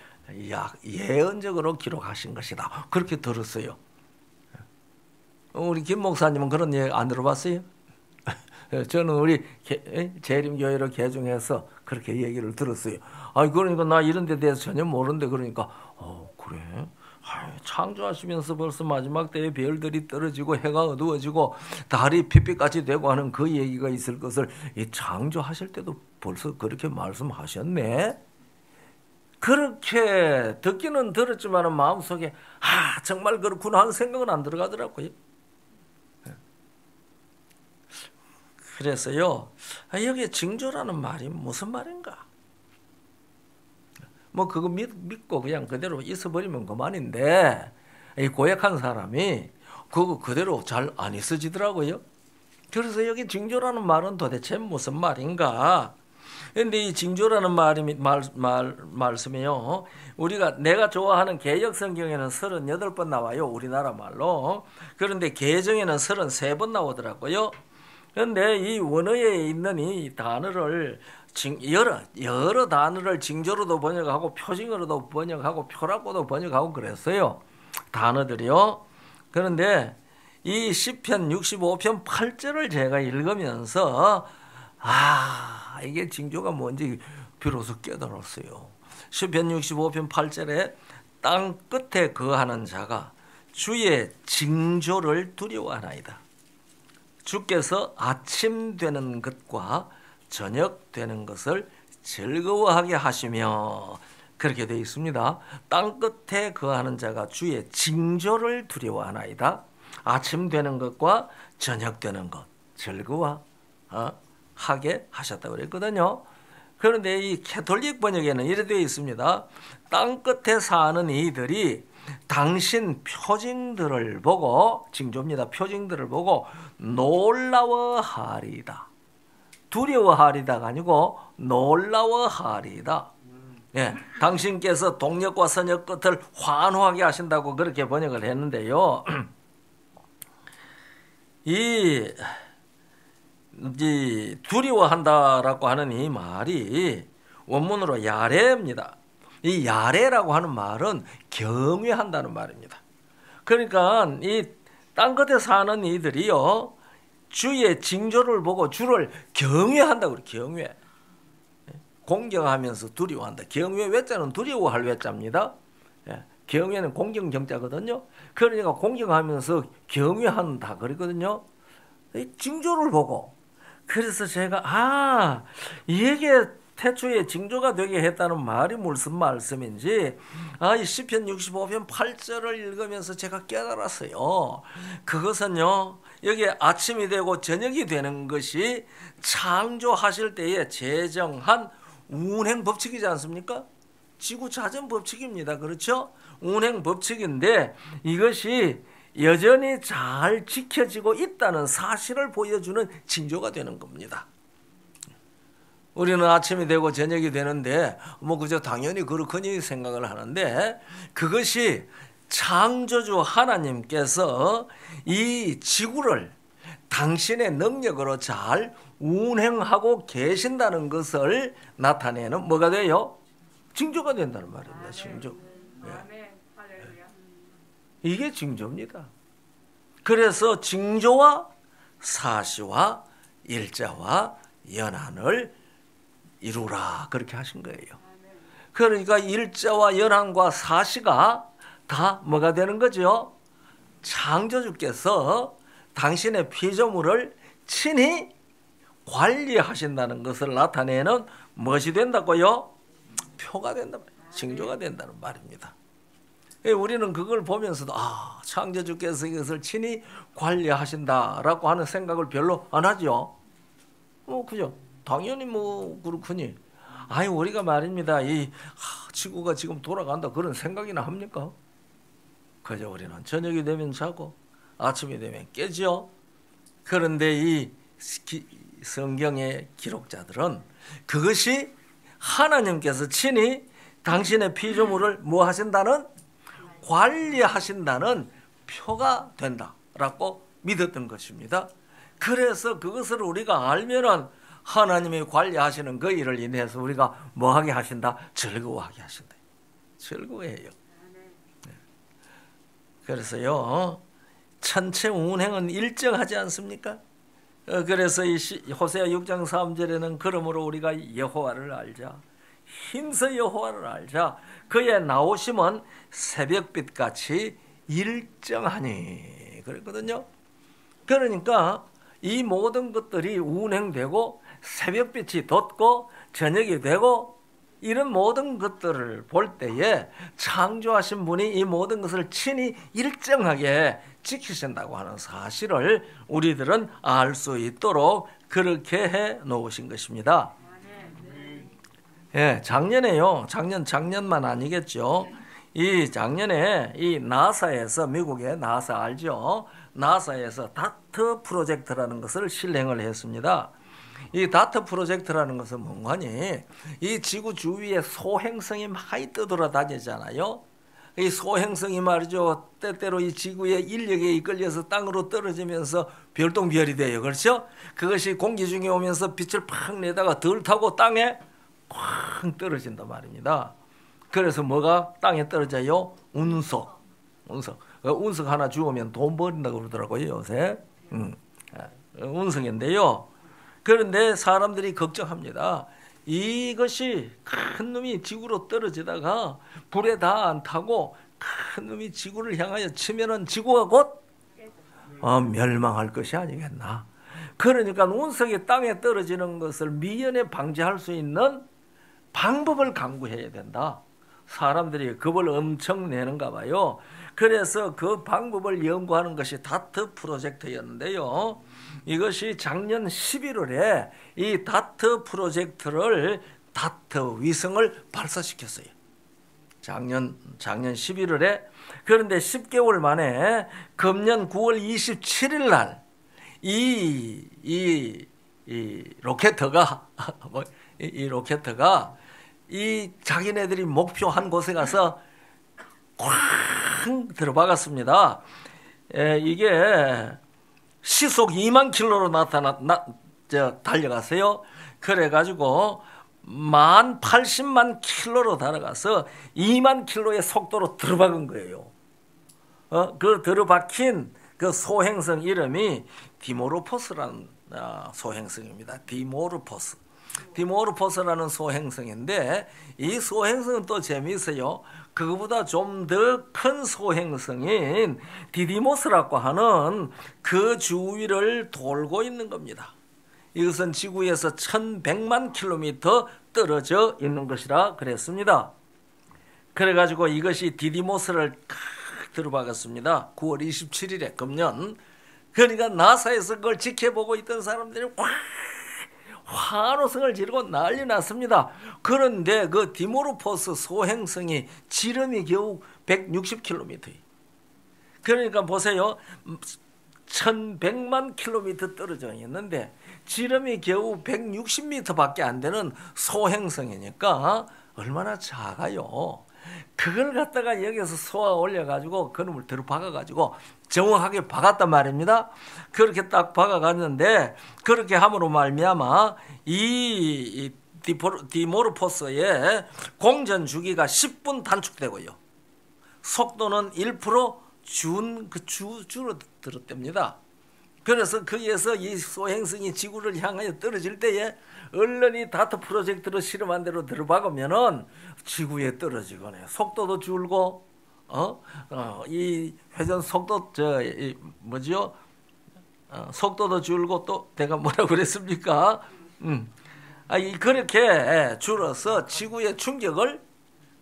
예언적으로 기록하신 것이다. 그렇게 들었어요. 우리 김 목사님은 그런 얘기 안 들어봤어요? 저는 우리 재림교회로 개종해서 그렇게 얘기를 들었어요. 아니 그러니까 나 이런 데 대해서 전혀 모르는데 그러니까 그래? 아유, 창조하시면서 벌써 마지막 때에 별들이 떨어지고 해가 어두워지고 달이 핏빛같이 되고 하는 그 얘기가 있을 것을 이 창조하실 때도 벌써 그렇게 말씀하셨네. 그렇게 듣기는 들었지만 마음속에 정말 그렇구나 하는 생각은 안 들어가더라고요. 그래서요, 여기에 징조라는 말이 무슨 말인가? 뭐 그거 믿고 그냥 그대로 있어버리면 그만인데 이 고약한 사람이 그거 그대로 잘 안 있어지더라고요. 그래서 여기 징조라는 말은 도대체 무슨 말인가? 근데 이 징조라는 말씀이요. 우리가 내가 좋아하는 개역 성경에는 38번 나와요. 우리나라 말로. 그런데 개정에는 33번 나오더라고요. 그런데 이 원어에 있는 이 단어를 여러 단어를 징조로도 번역하고 표징어로도 번역하고 표라고도 번역하고 그랬어요. 단어들이요. 그런데 이 시편 65편 8절을 제가 읽으면서 이게 징조가 뭔지 비로소 깨달았어요. 시편 65편 8절에 땅 끝에 거하는 자가 주의 징조를 두려워하나이다. 주께서 아침 되는 것과 저녁 되는 것을 즐거워하게 하시며 그렇게 되어 있습니다. 땅 끝에 거하는 자가 주의 징조를 두려워하나이다. 아침 되는 것과 저녁 되는 것 즐거워하게 하셨다고 그랬거든요. 그런데 이 캐톨릭 번역에는 이렇게 되어 있습니다. 땅 끝에 사는 이들이 당신 표징들을 보고 징조입니다. 표징들을 보고 놀라워하리다. 두려워하리다가 아니고 놀라워하리다. 예, 당신께서 동력과 선역 끝을 환호하게 하신다고 그렇게 번역을 했는데요. 이 두려워한다라고 하는 이 말이 원문으로 야레입니다. 이 야레라고 하는 말은 경외한다는 말입니다. 그러니까 이 땅끝에 사는 이들이요, 주의 징조를 보고 주를 경외한다고 그래요. 경외. 공경하면서 두려워한다. 경외 외자는 두려워할 외자입니다. 경외는 공경 경자거든요. 그러니까 공경하면서 경외한다 그러거든요. 징조를 보고. 그래서 제가 이게 태초에 징조가 되게 했다는 말이 무슨 말씀인지 이 시편 65편 8절을 읽으면서 제가 깨달았어요. 그것은요, 여기 아침이 되고 저녁이 되는 것이 창조하실 때에 제정한 운행 법칙이지 않습니까? 지구자전 법칙입니다. 그렇죠? 운행 법칙인데 이것이 여전히 잘 지켜지고 있다는 사실을 보여주는 징조가 되는 겁니다. 우리는 아침이 되고 저녁이 되는데 그저 당연히 그렇거니 생각을 하는데 그것이 창조주 하나님께서 이 지구를 당신의 능력으로 잘 운행하고 계신다는 것을 나타내는 뭐가 돼요? 징조가 된다는 말입니다. 징조. 이게 징조입니다. 그래서 징조와 사시와 일자와 연한을 이루라 그렇게 하신 거예요. 그러니까 일자와 연한과 사시가 다 뭐가 되는 거죠? 창조주께서 당신의 피조물을 친히 관리하신다는 것을 나타내는 무엇이 된다고요? 표가 된다, 징조가 된다는 말입니다. 우리는 그걸 보면서도 창조주께서 이것을 친히 관리하신다라고 하는 생각을 별로 안 하죠. 그죠? 당연히 그렇거니. 우리가 말입니다. 이 지구가 지금 돌아간다 그런 생각이나 합니까? 그죠? 우리는 저녁이 되면 자고 아침이 되면 깨지요. 그런데 이 성경의 기록자들은 그것이 하나님께서 친히 당신의 피조물을 뭐 하신다는? 관리하신다는 표가 된다라고 믿었던 것입니다. 그래서 그것을 우리가 알면은 하나님이 관리하시는 그 일을 인해서 우리가 뭐하게 하신다? 즐거워하게 하신다. 즐거워해요. 그래서요, 천체 운행은 일정하지 않습니까? 그래서 이 호세아 6장 3절에는 그러므로 우리가 여호와를 알자. 힘써 여호와를 알자. 그의 나오심은 새벽빛같이 일정하니 그랬거든요. 그러니까 이 모든 것들이 운행되고 새벽빛이 돋고 저녁이 되고 이런 모든 것들을 볼 때에 창조하신 분이 이 모든 것을 친히 일정하게 지키신다고 하는 사실을 우리들은 알 수 있도록 그렇게 해 놓으신 것입니다. 예, 작년에요. 작년만 아니겠죠. 이 작년에 이 나사에서, 미국의 나사 알죠? 나사에서 다트 프로젝트라는 것을 실행을 했습니다. 이 다트 프로젝트라는 것은 뭔가니, 이 지구 주위에 소행성이 많이 떠돌아다니잖아요. 이 소행성이 말이죠, 때때로 이 지구의 인력에 이끌려서 땅으로 떨어지면서 별똥별이 돼요. 그렇죠? 그것이 공기 중에 오면서 빛을 팍 내다가 덜 타고 땅에 쾅 떨어진단 말입니다. 그래서 뭐가 땅에 떨어져요? 운석. 운석 하나 주우면 돈 버린다고 그러더라고요, 요새. 운석인데요. 그런데 사람들이 걱정합니다. 이것이 큰 놈이 지구로 떨어지다가 불에 다 안 타고 큰 놈이 지구를 향하여 치면은 지구가 곧 멸망할 것이 아니겠나. 그러니까 운석이 땅에 떨어지는 것을 미연에 방지할 수 있는 방법을 강구해야 된다. 사람들이 겁을 엄청 내는가 봐요. 그래서 그 방법을 연구하는 것이 다트 프로젝트였는데요. 이것이 작년 11월에 이 다트 프로젝트를 다트 위성을 발사시켰어요. 작년 11월에. 그런데 10개월 만에 금년 9월 27일 날 이 로켓터가 이 자기네들이 목표한 곳에 가서 쾅 들어박았습니다. 이게 시속 2만 킬로로 달려갔어요. 그래가지고 80만 킬로로 달아가서 2만 킬로의 속도로 들어박은 거예요. 그 들어박힌 그 소행성 이름이 디모르포스라는 소행성입니다. 디모르포스라는 소행성인데 이 소행성은 또 재미있어요. 그거보다 좀 더 큰 소행성인 디디모스라고 하는 그 주위를 돌고 있는 겁니다. 이것은 지구에서 1100만 킬로미터 떨어져 있는 것이라 그랬습니다. 그래가지고 이것이 디디모스를 들어박았습니다. 9월 27일에 금년. 그러니까 나사에서 그걸 지켜보고 있던 사람들이 환호성을 지르고 난리 났습니다. 그런데 그 디모르포스 소행성이 지름이 겨우 160km. 그러니까 보세요. 1100만 킬로미터 떨어져 있는데 지름이 겨우 160m밖에 안 되는 소행성이니까 얼마나 작아요. 그걸 갖다가 여기서 쏘아 올려가지고 그놈을 들어박아가지고 정확하게 박았단 말입니다. 그렇게 딱 박아갔는데 그렇게 함으로 말미암아 이 디모르포스의 공전 주기가 10분 단축되고요. 속도는 1% 줄어들었답니다. 그래서 거기에서 이 소행성이 지구를 향하여 떨어질 때에 얼른이 다트 프로젝트로 실험한 대로 들어박으면은 지구에 떨어지거나 속도도 줄고 이 회전 속도 속도도 줄고 또 내가 뭐라고 그랬습니까? 그렇게 줄어서 지구의 충격을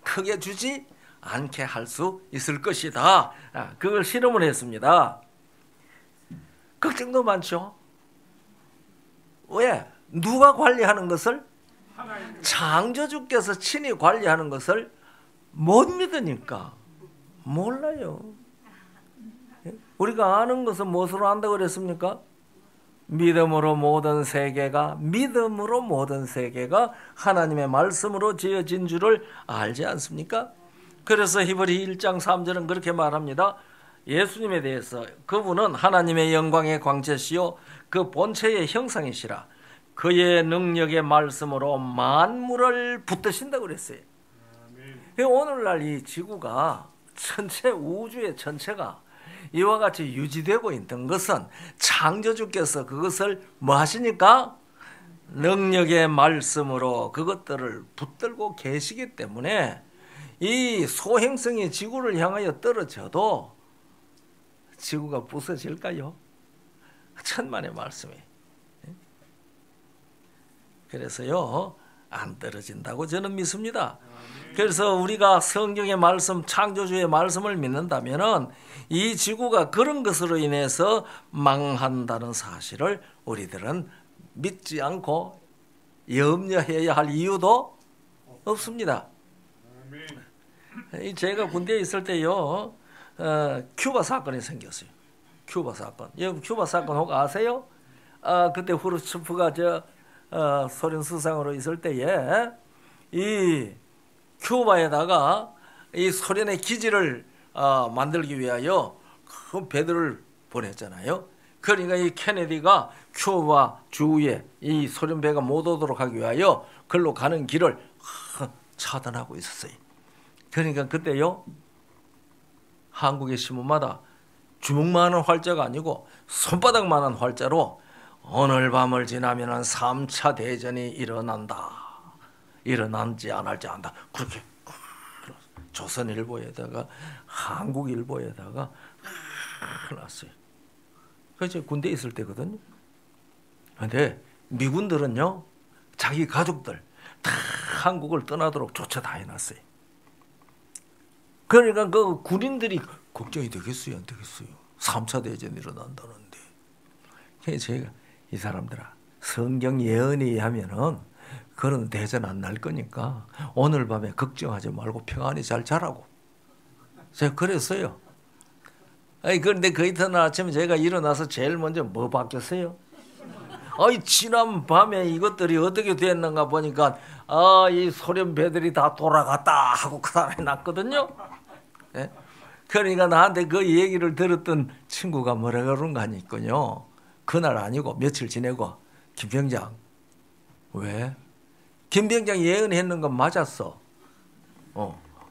크게 주지 않게 할 수 있을 것이다. 그걸 실험을 했습니다. 걱정도 많죠. 왜? 누가 관리하는 것을? 창조주께서 친히 관리하는 것을 못 믿으니까. 몰라요. 우리가 아는 것은 무엇으로 안다고 그랬습니까? 믿음으로 모든 세계가 하나님의 말씀으로 지어진 줄을 알지 않습니까? 그래서 히브리 1장 3절은 그렇게 말합니다. 예수님에 대해서 그분은 하나님의 영광의 광채시요 그 본체의 형상이시라. 그의 능력의 말씀으로 만물을 붙드신다고 그랬어요. 오늘날 이 지구가 전체 우주의 전체가 이와 같이 유지되고 있는 것은 창조주께서 그것을 뭐 하시니까? 능력의 말씀으로 그것들을 붙들고 계시기 때문에 이 소행성이 지구를 향하여 떨어져도 지구가 부서질까요? 천만의 말씀이. 그래서요, 안 떨어진다고 저는 믿습니다. 그래서 우리가 성경의 말씀, 창조주의 말씀을 믿는다면 이 지구가 그런 것으로 인해서 망한다는 사실을 우리들은 믿지 않고 염려해야 할 이유도 없습니다. 제가 군대에 있을 때요, 큐바 사건이 생겼어요. 큐바 사건. 여러분 큐바 사건 혹 아세요? 그때 후르츠프가 소련 수상으로 있을 때에 이 큐바에다가 이 소련의 기지를 만들기 위하여 큰 배들을 보냈잖아요. 그러니까 이 케네디가 큐바 주위에 이 소련 배가 못 오도록 하기 위하여 그걸로 가는 길을 차단하고 있었어요. 그러니까 그때요, 한국의 신문마다 주먹만한 활자가 아니고 손바닥만한 활자로 오늘 밤을 지나면 3차 대전이 일어난다. 일어난지 안 할지 안다. 그렇게 조선일보에다가 한국일보에다가 났어요. 그래서 군대에 있을 때거든요. 그런데 미군들은요, 자기 가족들 다 한국을 떠나도록 조처 다 해놨어요. 그러니까 그 군인들이 걱정이 되겠어요, 안 되겠어요? 3차 대전이 일어난다는데. 그래서 제가 이 사람들아, 성경 예언에 의하면은 그런 대전 안 날 거니까 오늘 밤에 걱정하지 말고 평안히 잘 자라고. 제가 그랬어요. 그런데 그 이튿날 아침에 제가 일어나서 제일 먼저 뭐 바뀌었어요? 지난 밤에 이것들이 어떻게 됐는가 보니까 이 소련 배들이 다 돌아갔다 하고 그 사람이 났거든요. 예? 그러니까 나한테 그 얘기를 들었던 친구가 뭐라 그런가 하니까요, 그날 아니고 며칠 지내고 김병장, 왜? 김병장 예언했는 건 맞았어.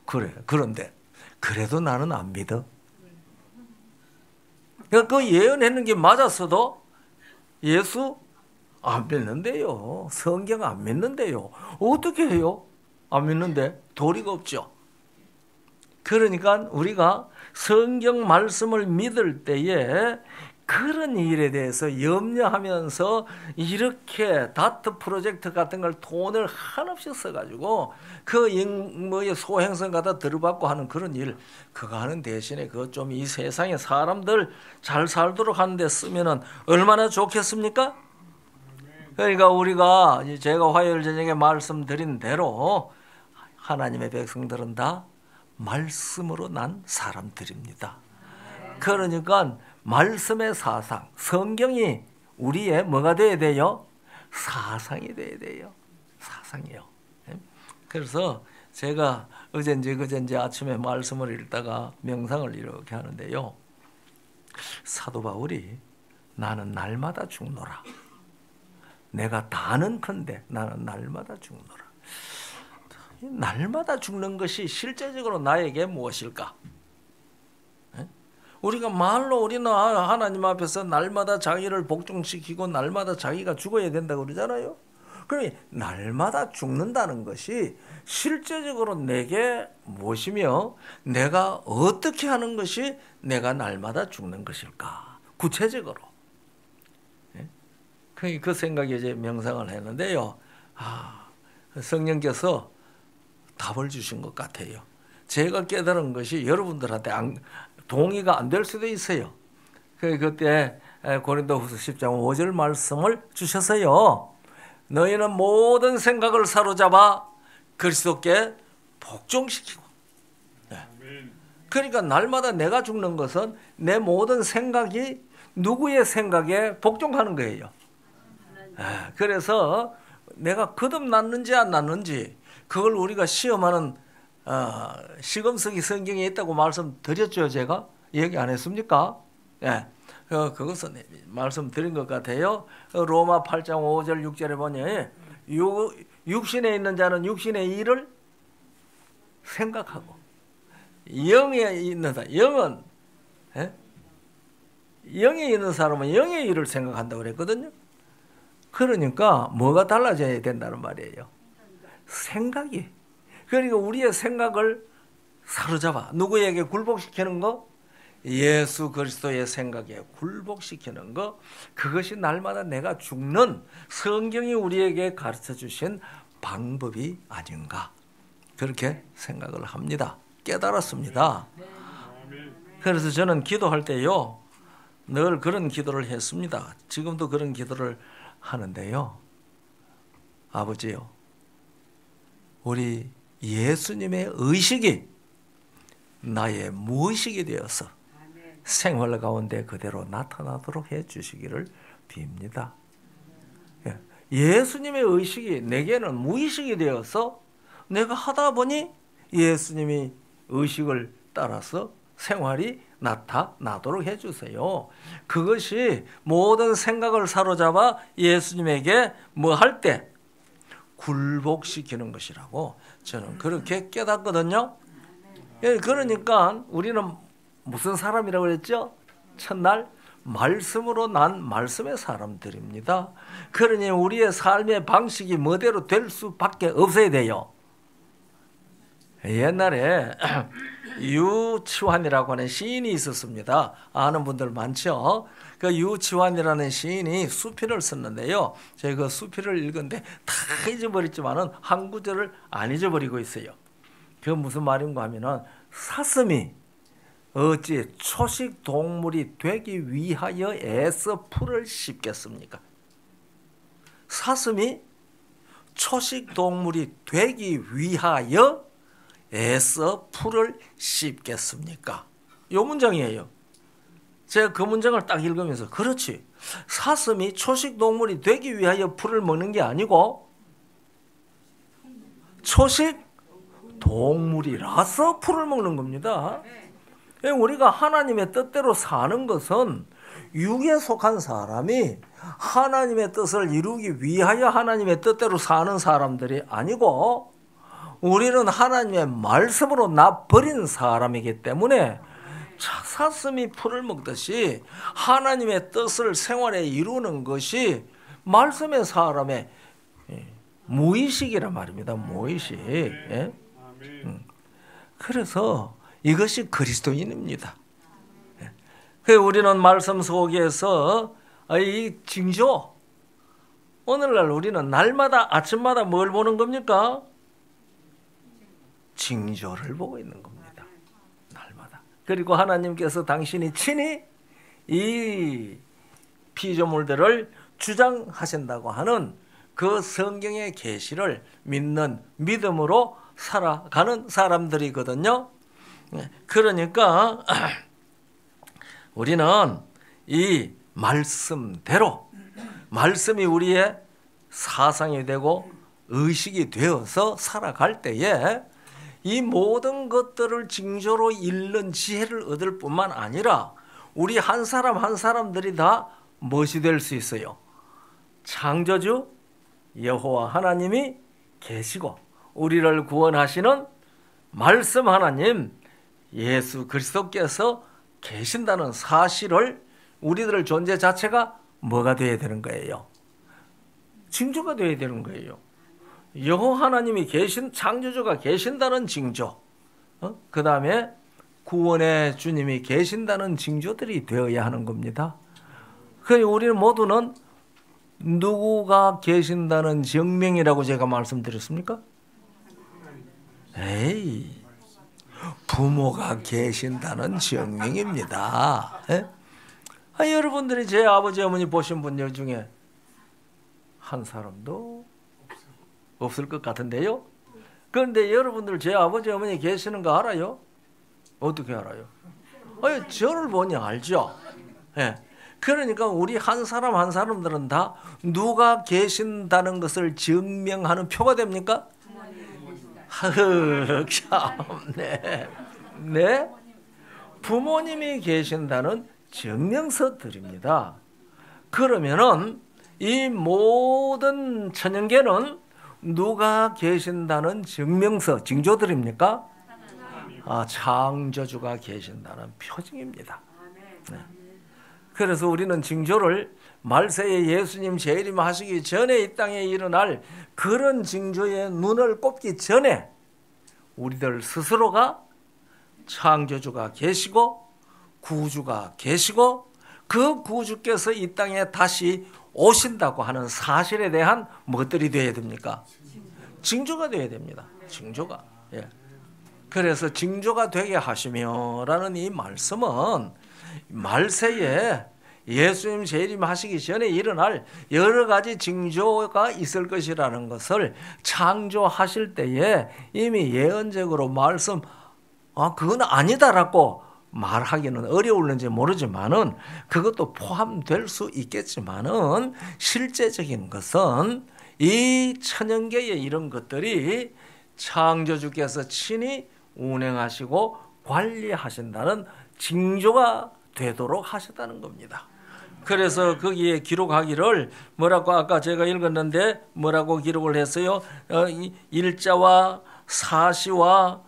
그래. 그런데 그래도 나는 안 믿어. 그 예언했는 게 맞았어도 예수 안 믿는데요. 성경 안 믿는데요. 어떻게 해요? 안 믿는데 도리가 없죠. 그러니까 우리가 성경 말씀을 믿을 때에 그런 일에 대해서 염려하면서 이렇게 다트 프로젝트 같은 걸 돈을 한없이 써가지고 그 소행성 갖다 들어받고 하는 그런 일, 그거 하는 대신에 그거 좀 이 세상에 사람들 잘 살도록 하는데 쓰면은 얼마나 좋겠습니까? 그러니까 우리가 제가 화요일 저녁에 말씀드린 대로 하나님의 백성들은 다 말씀으로 난 사람들입니다. 그러니까 말씀의 사상, 성경이 우리의 뭐가 돼야 돼요? 사상이 돼야 돼요. 사상이요. 그래서 제가 어젠지 아침에 말씀을 읽다가 명상을 이렇게 하는데요, 사도 바울이 나는 날마다 죽노라. 내가 다는컨대 나는 날마다 죽노라. 날마다 죽는 것이 실제적으로 나에게 무엇일까? 우리가 말로 우리는 하나님 앞에서 날마다 자기를 복종시키고 날마다 자기가 죽어야 된다고 그러잖아요. 그러니 날마다 죽는다는 것이 실제적으로 내게 무엇이며 내가 어떻게 하는 것이 내가 날마다 죽는 것일까? 구체적으로. 그 생각에 이제 명상을 했는데요. 성령께서 답을 주신 것 같아요. 제가 깨달은 것이 여러분들한테 동의가 안 될 수도 있어요. 그때 고린도후서 10장 5절 말씀을 주셔서요, 너희는 모든 생각을 사로잡아 그리스도께 복종시키고. 그러니까 날마다 내가 죽는 것은 내 모든 생각이 누구의 생각에 복종하는 거예요. 그래서 내가 거듭났는지 안 났는지 그걸 우리가 시험하는 시금석이 성경에 있다고 말씀드렸죠. 제가 얘기 안 했습니까? 예, 그것은 말씀드린 것 같아요. 로마 8장 5절 6절에 보니 육신에 있는 자는 육신의 일을 생각하고 영에 있는 자, 영은 영에 있는 사람은 영의 일을 생각한다고 그랬거든요. 그러니까 뭐가 달라져야 된다는 말이에요. 생각이. 그러니까 우리의 생각을 사로잡아 누구에게 굴복시키는 거? 예수 그리스도의 생각에 굴복시키는 거. 그것이 날마다 내가 죽는 성경이 우리에게 가르쳐 주신 방법이 아닌가, 그렇게 생각을 합니다. 깨달았습니다. 그래서 저는 기도할 때요, 늘 그런 기도를 했습니다. 지금도 그런 기도를 하는데요. 아버지요, 우리 예수님의 의식이 나의 무의식이 되어서 생활 가운데 그대로 나타나도록 해주시기를 빕니다. 예수님의 의식이 내게는 무의식이 되어서 내가 하다 보니 예수님이 의식을 따라서 생활이 나타나도록 해주세요. 그것이 모든 생각을 사로잡아 예수님에게 뭐 할 때 굴복시키는 것이라고 저는 그렇게 깨닫거든요. 그러니까 우리는 무슨 사람이라고 그랬죠? 첫날 말씀으로 난 말씀의 사람들입니다. 그러니 우리의 삶의 방식이 뭐대로 될 수밖에 없어야 돼요. 옛날에 유치환이라고 하는 시인이 있었습니다. 아는 분들 많죠? 그 유치환이라는 시인이 수필을 썼는데요. 제가 그 수필을 읽었는데 다 잊어버렸지만은 한 구절을 안 잊어버리고 있어요. 그 무슨 말인가 하면은, 사슴이 어찌 초식 동물이 되기 위하여 애써 풀을 씹겠습니까? 사슴이 초식 동물이 되기 위하여 애써 풀을 씹겠습니까? 이 문장이에요. 제가 그 문장을 딱 읽으면서, 그렇지, 사슴이 초식 동물이 되기 위하여 풀을 먹는 게 아니고 초식 동물이라서 풀을 먹는 겁니다. 우리가 하나님의 뜻대로 사는 것은 육에 속한 사람이 하나님의 뜻을 이루기 위하여 하나님의 뜻대로 사는 사람들이 아니고, 우리는 하나님의 말씀으로 나버린 사람이기 때문에 사슴이 풀을 먹듯이 하나님의 뜻을 생활에 이루는 것이 말씀의 사람의 무의식이란 말입니다. 무의식. 예? 그래서 이것이 그리스도인입니다. 그래서 우리는 말씀 속에서 이 징조, 오늘날 우리는 날마다 아침마다 뭘 보는 겁니까? 징조를 보고 있는 겁니다. 날마다. 그리고 하나님께서 당신이 친히 이 피조물들을 주장하신다고 하는 그 성경의 계시를 믿는 믿음으로 살아가는 사람들이거든요. 그러니까 우리는 이 말씀대로, 말씀이 우리의 사상이 되고 의식이 되어서 살아갈 때에 이 모든 것들을 징조로 읽는 지혜를 얻을 뿐만 아니라 우리 한 사람 한 사람들이 다 무엇이 될 수 있어요? 창조주 여호와 하나님이 계시고 우리를 구원하시는 말씀 하나님 예수 그리스도께서 계신다는 사실을, 우리들의 존재 자체가 뭐가 되어야 되는 거예요? 징조가 되어야 되는 거예요. 여호와 하나님이 계신, 창조주가 계신다는 징조, 그 다음에 구원의 주님이 계신다는 징조들이 되어야 하는 겁니다. 그래서 우리는 모두는 누구가 계신다는 증명이라고 제가 말씀드렸습니까? 에이, 부모가 계신다는 증명입니다. 여러분들이 제 아버지 어머니 보신 분들 중에 한 사람도 없을 것 같은데요. 그런데 여러분들 제 아버지 어머니 계시는 거 알아요? 어떻게 알아요? 저를 보니 알죠. 그러니까 우리 한 사람 한 사람들은 다 누가 계신다는 것을 증명하는 표가 됩니까? 참네. 네? 부모님이 계신다는 증명서들입니다. 그러면은 이 모든 천연계는 누가 계신다는 증명서, 징조들입니까? 창조주가 계신다는 표징입니다. 네. 그래서 우리는 징조를 말세에 예수님 재림하시기 전에 이 땅에 일어날 그런 징조에 눈을 꼽기 전에 우리들 스스로가 창조주가 계시고 구주가 계시고 그 구주께서 이 땅에 다시 오신다고 하는 사실에 대한 무엇들이 되어야 됩니까? 징조가 되어야 됩니다. 징조가. 예. 그래서 징조가 되게 하시며라는 이 말씀은 말세에 예수님 재림하시기 전에 일어날 여러 가지 징조가 있을 것이라는 것을 창조하실 때에 이미 예언적으로 그건 아니다라고 말하기는 어려울는지 모르지만은 그것도 포함될 수 있겠지만은 실제적인 것은 이 천연계의 이런 것들이 창조주께서 친히 운행하시고 관리하신다는 징조가 되도록 하셨다는 겁니다. 그래서 거기에 기록하기를 뭐라고 아까 제가 읽었는데 뭐라고 기록을 했어요? 일자와 사시와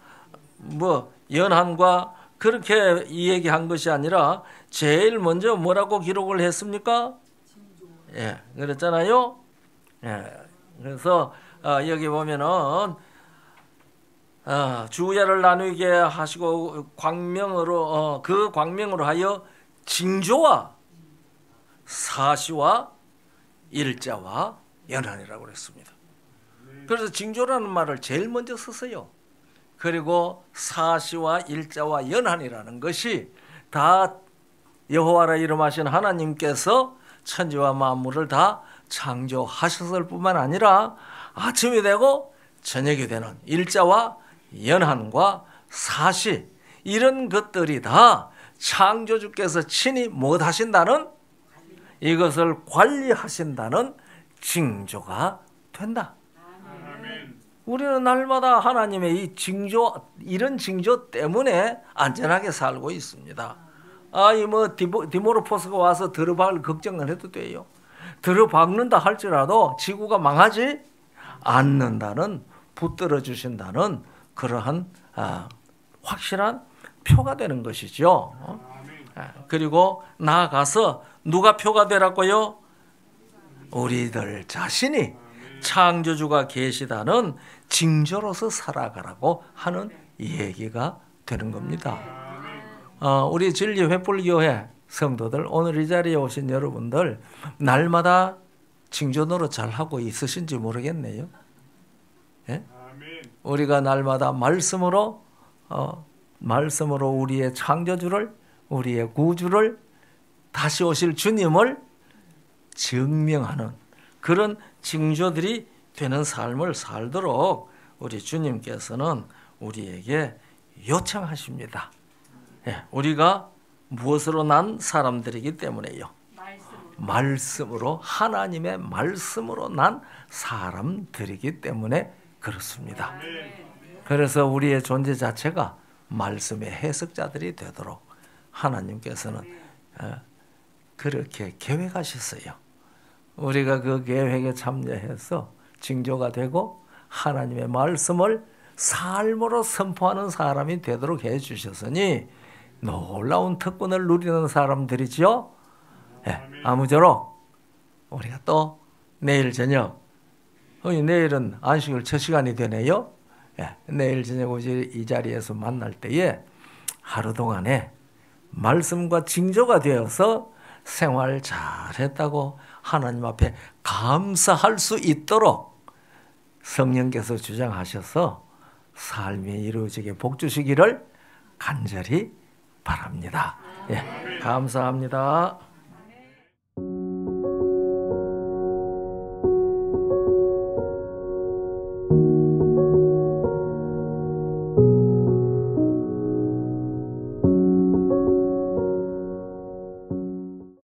연한과 그렇게 얘기한 것이 아니라 제일 먼저 뭐라고 기록을 했습니까? 예, 그랬잖아요. 예, 그래서 여기 보면은 주야를 나누게 하시고 광명으로 그 광명으로 하여 징조와 사시와 일자와 연한이라고 그랬습니다. 그래서 징조라는 말을 제일 먼저 썼어요. 그리고 사시와 일자와 연한이라는 것이 다 여호와라 이름하신 하나님께서 천지와 만물을 다 창조하셨을 뿐만 아니라 아침이 되고 저녁이 되는 일자와 연한과 사시 이런 것들이 다 창조주께서 친히 못 하신다는 이것을 관리하신다는 징조가 된다. 우리는 날마다 하나님의 이 징조, 이런 징조 때문에 안전하게 살고 있습니다. 디모르포스가 와서 들어박을 걱정을 해도 돼요. 들어박는다 할지라도 지구가 망하지 않는다는, 붙들어 주신다는 그러한 확실한 표가 되는 것이죠. 그리고 나아가서 누가 표가 되라고요? 우리들 자신이 창조주가 계시다는 징조로서 살아가라고 하는 얘기가 되는 겁니다. 우리 진리 횃불교회 성도들, 오늘 이 자리에 오신 여러분들 날마다 징조 노릇 잘하고 있으신지 모르겠네요. 예? 우리가 날마다 말씀으로 우리의 창조주를, 우리의 구주를, 다시 오실 주님을 증명하는 그런 징조들이 되는 삶을 살도록 우리 주님께서는 우리에게 요청하십니다. 예, 우리가 무엇으로 난 사람들이기 때문에요. 말씀으로, 하나님의 말씀으로 난 사람들이기 때문에 그렇습니다. 그래서 우리의 존재 자체가 말씀의 해석자들이 되도록 하나님께서는 그렇게 계획하셨어요. 우리가 그 계획에 참여해서 징조가 되고 하나님의 말씀을 삶으로 선포하는 사람이 되도록 해주셨으니 놀라운 특권을 누리는 사람들이지요. 네, 아무쪼록 우리가 또 내일 저녁, 내일은 안식일 첫 시간이 되네요. 네, 내일 저녁 이 자리에서 만날 때에 하루 동안에 말씀과 징조가 되어서 생활 잘했다고 하나님 앞에 감사할 수 있도록 성령께서 주장하셔서 삶이 이루어지게 복 주시기를 간절히 바랍니다. 예, 감사합니다.